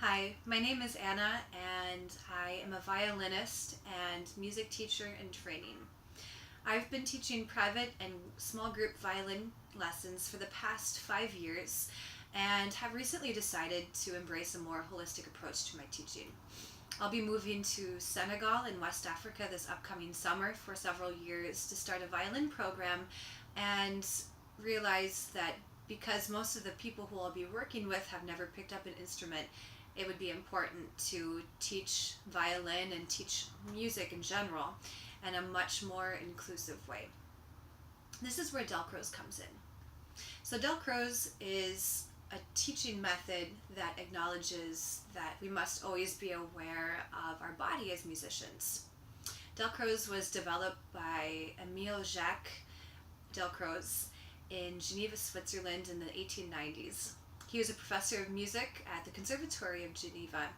Hi, my name is Anna, and I am a violinist and music teacher in training. I've been teaching private and small group violin lessons for the past 5 years and have recently decided to embrace a more holistic approach to my teaching. I'll be moving to Senegal in West Africa this upcoming summer for several years to start a violin program and realize that because most of the people who I'll be working with have never picked up an instrument, it would be important to teach violin and teach music in general in a much more inclusive way. This is where Dalcroze comes in. So Dalcroze is a teaching method that acknowledges that we must always be aware of our body as musicians. Dalcroze was developed by Emile Jacques Dalcroze in Geneva, Switzerland in the 1890s. He was a professor of music at the Conservatory of Geneva,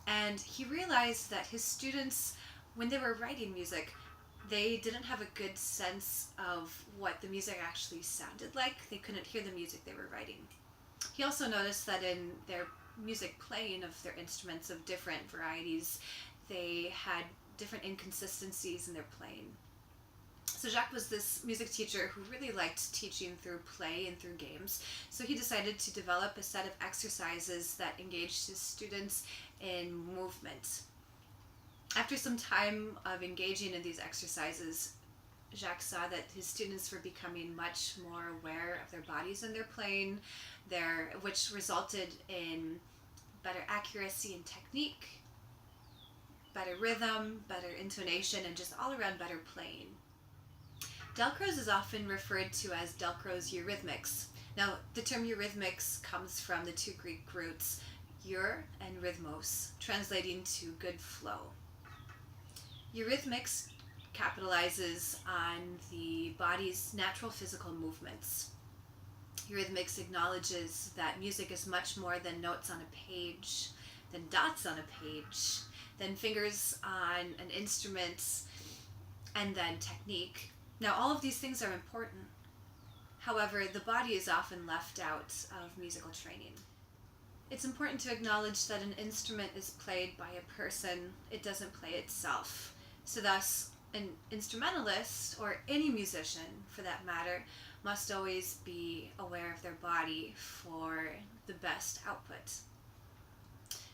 and he realized that his students, when they were writing music, they didn't have a good sense of what the music actually sounded like. They couldn't hear the music they were writing. He also noticed that in their music playing of their instruments of different varieties, they had different inconsistencies in their playing. So Jacques was this music teacher who really liked teaching through play and through games. So he decided to develop a set of exercises that engaged his students in movement. After some time of engaging in these exercises, Jacques saw that his students were becoming much more aware of their bodies and their playing, which resulted in better accuracy and technique, better rhythm, better intonation, and just all around better playing. Dalcroze is often referred to as Dalcroze eurythmics. Now, the term eurythmics comes from the two Greek roots, eur and rhythmos, translating to good flow. Eurythmics capitalizes on the body's natural physical movements. Eurythmics acknowledges that music is much more than notes on a page, than dots on a page, than fingers on an instrument, and then technique. Now, all of these things are important. However, the body is often left out of musical training. It's important to acknowledge that an instrument is played by a person, it doesn't play itself. So thus, an instrumentalist, or any musician for that matter, must always be aware of their body for the best output.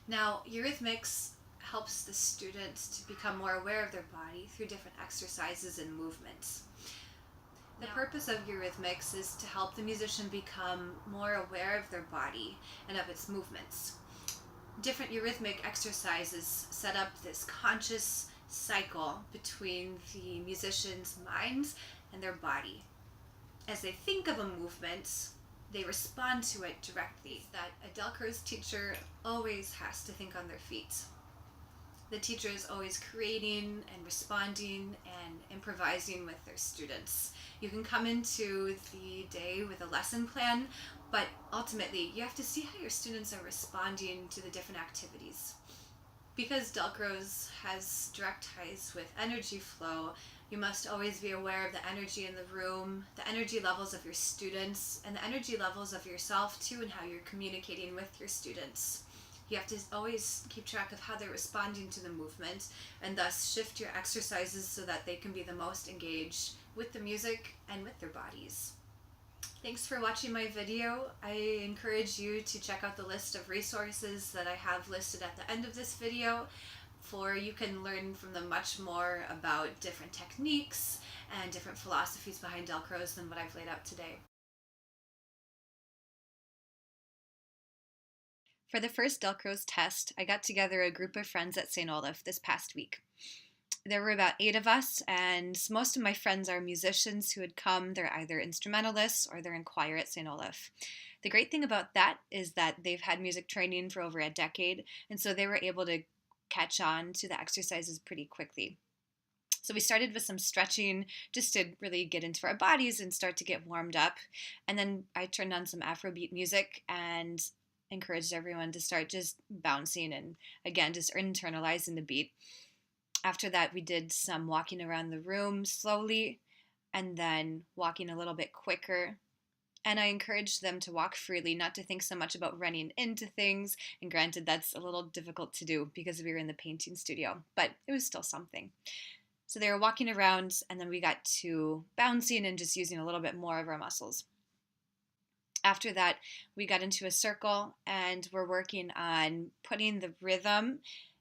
Now, eurythmics helps the students to become more aware of their body through different exercises and movements. The purpose of eurythmics is to help the musician become more aware of their body and of its movements. Different eurythmic exercises set up this conscious cycle between the musician's mind and their body. As they think of a movement, they respond to it directly. That a Dalcroze teacher always has to think on their feet. The teacher is always creating and responding and improvising with their students. You can come into the day with a lesson plan, but ultimately you have to see how your students are responding to the different activities. Because Dalcroze has direct ties with energy flow, you must always be aware of the energy in the room, the energy levels of your students, and the energy levels of yourself too, and how you're communicating with your students. You have to always keep track of how they're responding to the movement and thus shift your exercises so that they can be the most engaged with the music and with their bodies. Thanks for watching my video. I encourage you to check out the list of resources that I have listed at the end of this video, for you can learn from them much more about different techniques and different philosophies behind Dalcroze than what I've laid out today. For the first Dalcroze test, I got together a group of friends at St. Olaf this past week. There were about 8 of us, and most of my friends are musicians who had come. They're either instrumentalists or they're in choir at St. Olaf. The great thing about that is that they've had music training for over a decade, and so they were able to catch on to the exercises pretty quickly. So we started with some stretching just to really get into our bodies and start to get warmed up. And then I turned on some Afrobeat music and encouraged everyone to start just bouncing and, again, just internalizing the beat. After that, we did some walking around the room slowly and then walking a little bit quicker. And I encouraged them to walk freely, not to think so much about running into things. And granted, that's a little difficult to do because we were in the painting studio, but it was still something. So they were walking around, and then we got to bouncing and just using a little bit more of our muscles. After that, we got into a circle, and we're working on putting the rhythm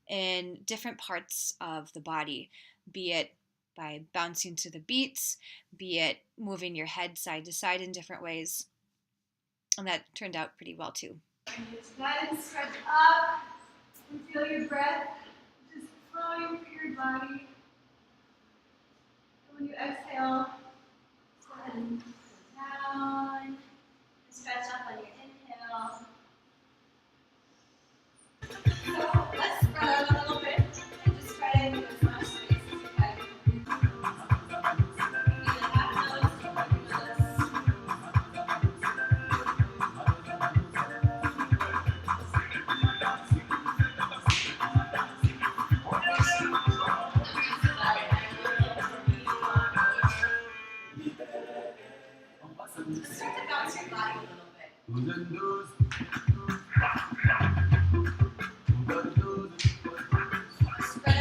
in different parts of the body, be it by bouncing to the beats, be it moving your head side to side in different ways. And that turned out pretty well too. Then stretch up and feel your breath just flowing through your body. And when you exhale, go ahead and go down and stretch up on your inhale. So let's spread out a little bit and just try to do as much space as you can. Start to bounce your body a little bit.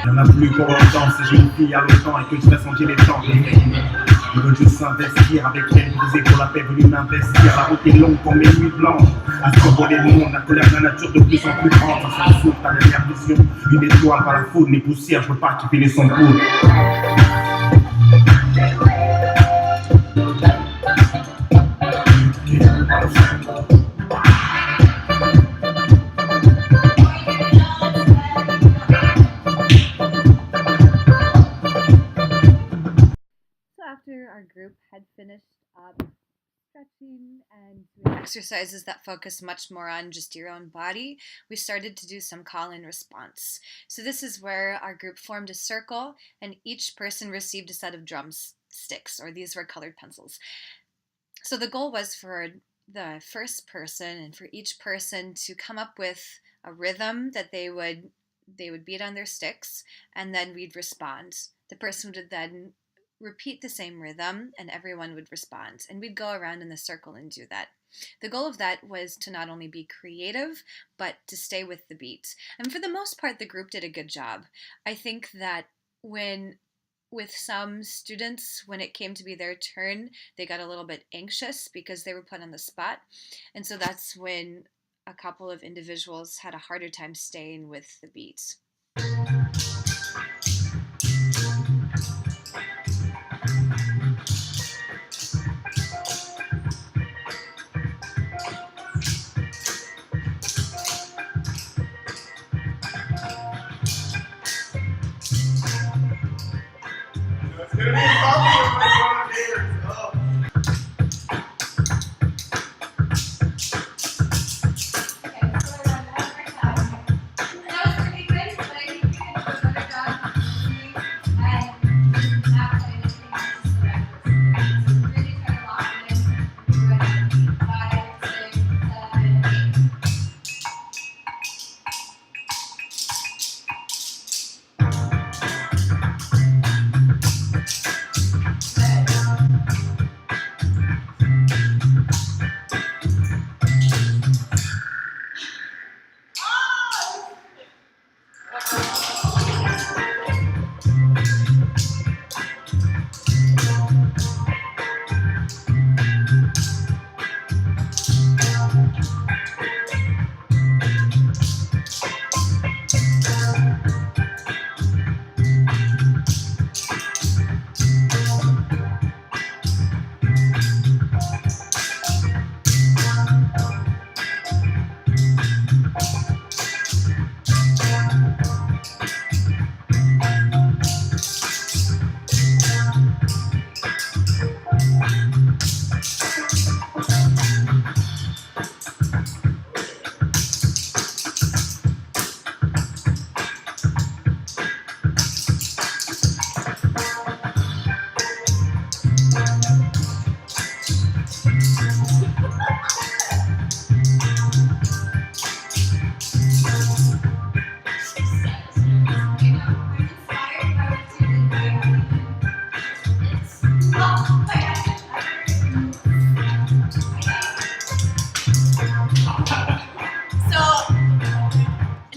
Il n'y en a plus pour longtemps, si j'ai une fille à l'autant et que je fais sentir les temps. Je veux juste s'investir avec elle, briser pour la paix, venue m'investir. La route est longue comme mes nuits blanches. À survoler le monde, la colère de la nature de plus en plus grande. Ça me souffle à la dernière vision. Une étoile par la foudre, les poussières, je veux pas kiffer les sons cool. After our group had finished up stretching and doing exercises that focus much more on just your own body, we started to do some call and response. So this is where our group formed a circle and each person received a set of drumsticks, or these were colored pencils. So the goal was for the first person and for each person to come up with a rhythm that they would beat on their sticks, and then we'd respond. The person would then repeat the same rhythm and everyone would respond, and we'd go around in the circle and do that. The goal of that was to not only be creative but to stay with the beat, and for the most part the group did a good job. I think that with some students, when it came to be their turn, they got a little bit anxious because they were put on the spot, and so that's when a couple of individuals had a harder time staying with the beat.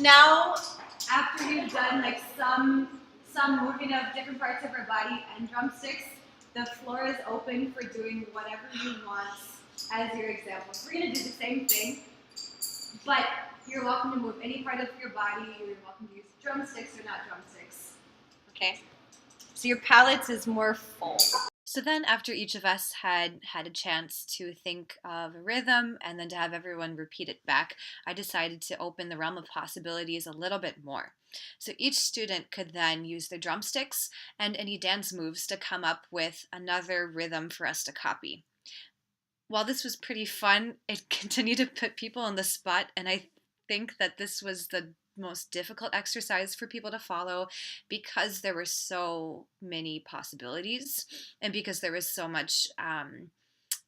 now, after we've done like some moving of different parts of our body and drumsticks, the floor is open for doing whatever you want as your examples. We're going to do the same thing, but you're welcome to move any part of your body. You're welcome to use drumsticks or not drumsticks. Okay? So your palate is more full. So then after each of us had a chance to think of a rhythm and then to have everyone repeat it back, I decided to open the realm of possibilities a little bit more. So each student could then use their drumsticks and any dance moves to come up with another rhythm for us to copy. While this was pretty fun, it continued to put people on the spot, and I think that this was the most difficult exercise for people to follow because there were so many possibilities and because there was so much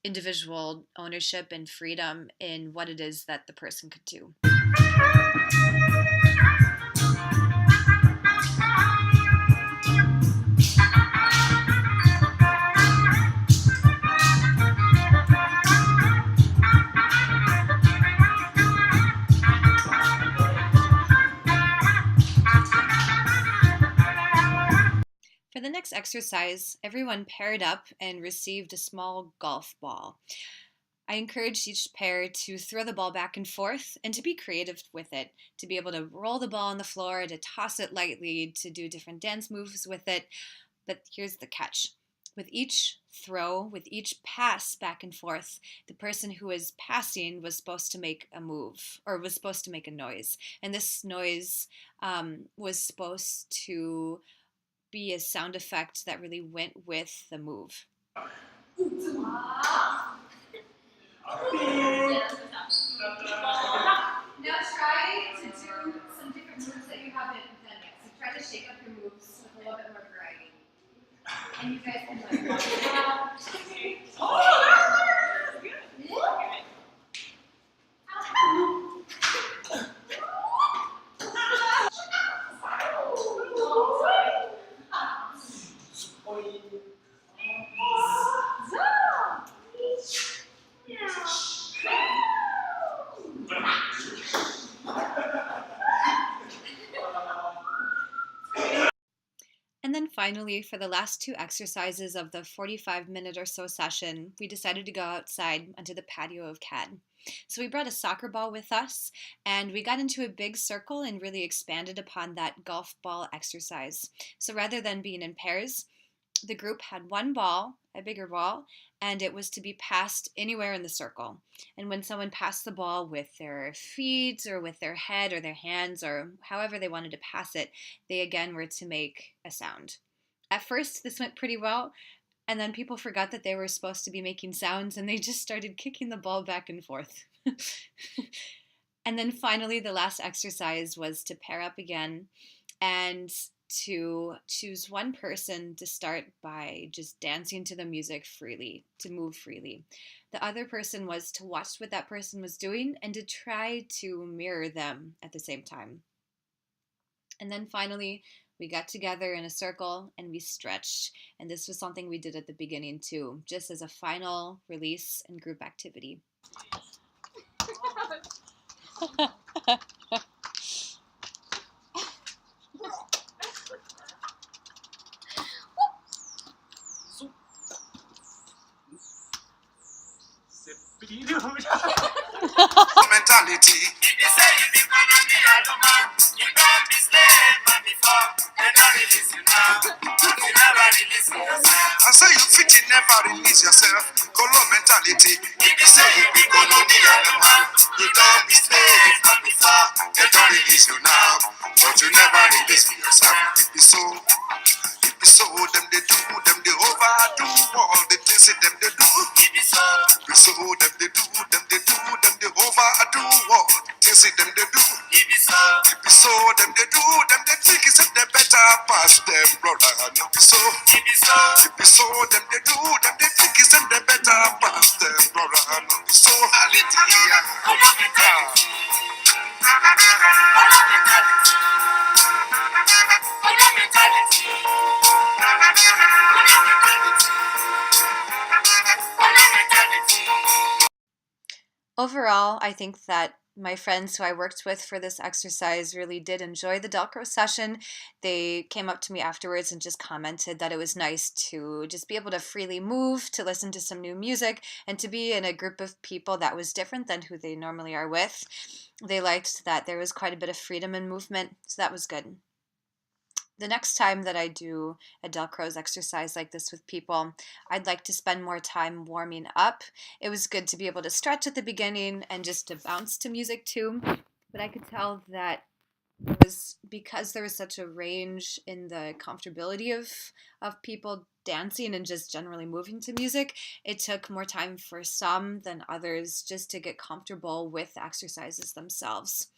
individual ownership and freedom in what it is that the person could do. For the next exercise, everyone paired up and received a small golf ball. I encouraged each pair to throw the ball back and forth and to be creative with it, to be able to roll the ball on the floor, to toss it lightly, to do different dance moves with it. But here's the catch. With each throw, with each pass back and forth, the person who was passing was supposed to make a move or was supposed to make a noise. And this noise was supposed to be a sound effect that really went with the move. Now try to do some different moves that you haven't done yet. So try to shake up your moves with a little bit more variety. And you guys can like walk around. And then finally, for the last two exercises of the 45-minute or so session, we decided to go outside onto the patio of CAD. So we brought a soccer ball with us, and we got into a big circle and really expanded upon that golf ball exercise. So rather than being in pairs, the group had one ball, a bigger ball, and it was to be passed anywhere in the circle. And when someone passed the ball with their feet or with their head or their hands or however they wanted to pass it, they again were to make a sound. At first, this went pretty well, and then people forgot that they were supposed to be making sounds and they just started kicking the ball back and forth. And then finally, the last exercise was to pair up again and to choose one person to start by just dancing to the music freely, to move freely. The other person was to watch what that person was doing and to try to mirror them at the same time. And then finally, we got together in a circle and we stretched. And this was something we did at the beginning too, just as a final release and group activity. Mentality. If you say you be gonna be a man, you don't be slave man before, they don't release you now. You never release yourself. I say you fit it, never release yourself. Color mentality. If you say you be gonna be a man, you don't be slave man before, they don't release you now. But you never release yourself. It be so. It be so. Them they do, them they overdo all the things that them they do. It be so. It be so. Them they do, them they do, them they overdo all the things that them they do. It be so. It be so. Them they do, them they think it's they better pass them, brother. And it be so. It be so. It be so. Them they do, them they think it's they better pass them, brother. And it be so. Hallelujah. Overall, I think that my friends who I worked with for this exercise really did enjoy the Dalcroze session. They came up to me afterwards and just commented that it was nice to just be able to freely move, to listen to some new music, and to be in a group of people that was different than who they normally are with. They liked that there was quite a bit of freedom in movement, so that was good. The next time that I do a Dalcroze exercise like this with people, I'd like to spend more time warming up. It was good to be able to stretch at the beginning and just to bounce to music too, but I could tell that it was because there was such a range in the comfortability of people dancing and just generally moving to music. It took more time for some than others just to get comfortable with the exercises themselves.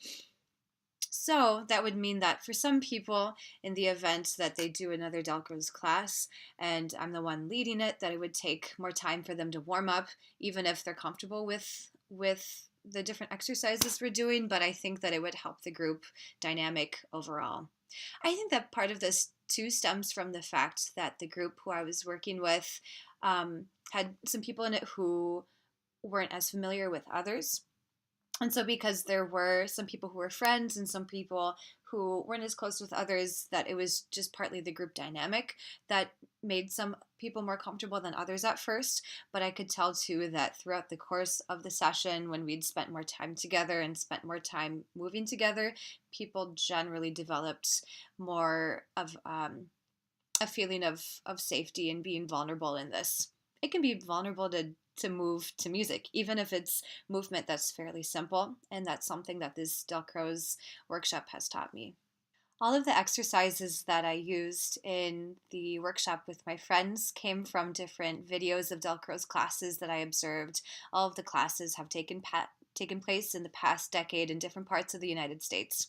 So that would mean that for some people, in the event that they do another Dalcroze class and I'm the one leading it, that it would take more time for them to warm up, even if they're comfortable with the different exercises we're doing. But I think that it would help the group dynamic overall. I think that part of this too stems from the fact that the group who I was working with had some people in it who weren't as familiar with others. And so, because there were some people who were friends and some people who weren't as close with others, that it was just partly the group dynamic that made some people more comfortable than others at first. But I could tell too that throughout the course of the session, when we'd spent more time together and spent more time moving together, people generally developed more of a feeling of safety and being vulnerable in this. It can be vulnerable to move to music, even if it's movement that's fairly simple, and that's something that this Dalcroze workshop has taught me. All of the exercises that I used in the workshop with my friends came from different videos of Dalcroze classes that I observed. All of the classes have taken place in the past decade in different parts of the United States.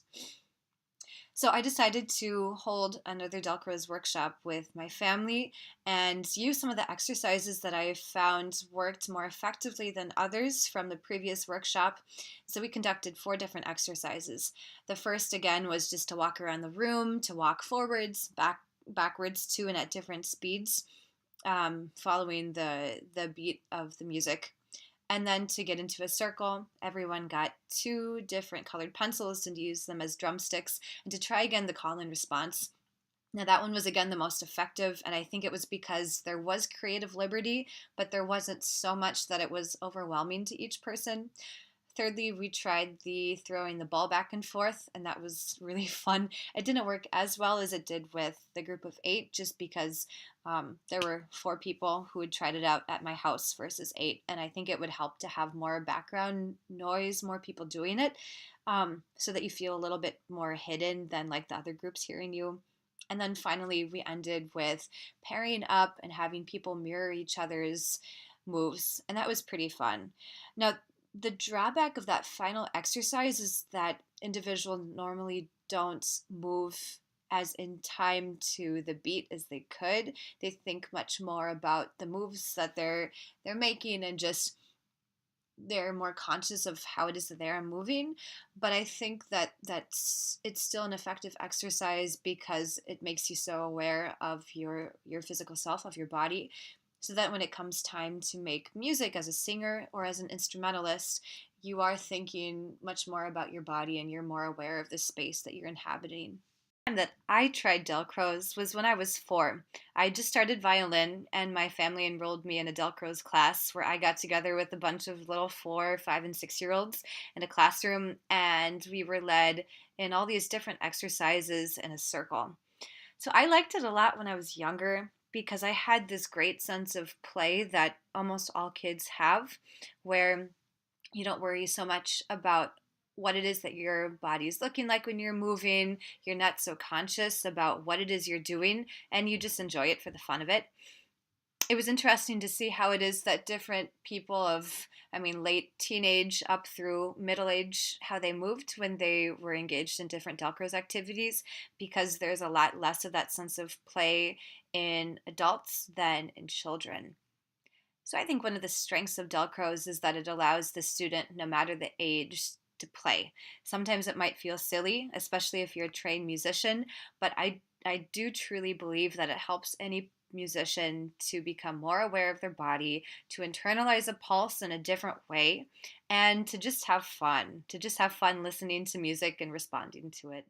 So I decided to hold another Dalcroze workshop with my family and use some of the exercises that I found worked more effectively than others from the previous workshop. So we conducted 4 different exercises. The first, again, was just to walk around the room, to walk forwards, backwards to and at different speeds, following the beat of the music. And then to get into a circle, everyone got 2 different colored pencils and use them as drumsticks and to try again the call and response. Now that one was again the most effective, and I think it was because there was creative liberty, but there wasn't so much that it was overwhelming to each person. Thirdly, we tried the throwing the ball back and forth, and that was really fun. It didn't work as well as it did with the group of 8, just because there were 4 people who had tried it out at my house versus 8, and I think it would help to have more background noise, more people doing it, so that you feel a little bit more hidden than like the other groups hearing you. And then finally, we ended with pairing up and having people mirror each other's moves, and that was pretty fun. Now, the drawback of that final exercise is that individuals normally don't move as in time to the beat as they could. They think much more about the moves that they're making and just they're more conscious of how it is that they're moving. But I think that it's still an effective exercise because it makes you so aware of your physical self, of your body, so that when it comes time to make music as a singer or as an instrumentalist, you are thinking much more about your body and you're more aware of the space that you're inhabiting. The time that I tried Dalcroze was when I was 4. I just started violin, and my family enrolled me in a Dalcroze class where I got together with a bunch of little 4, 5, and 6-year-olds in a classroom, and we were led in all these different exercises in a circle. So I liked it a lot when I was younger because I had this great sense of play that almost all kids have, where you don't worry so much about what it is that your body's looking like when you're moving. You're not so conscious about what it is you're doing, and you just enjoy it for the fun of it. It was interesting to see how it is that different people of, late teenage up through middle age, how they moved when they were engaged in different Dalcroze activities, because there's a lot less of that sense of play in adults than in children. So I think one of the strengths of Dalcroze is that it allows the student, no matter the age, to play. Sometimes it might feel silly, especially if you're a trained musician, but I do truly believe that it helps any musician to become more aware of their body, to internalize a pulse in a different way, and to just have fun listening to music and responding to it.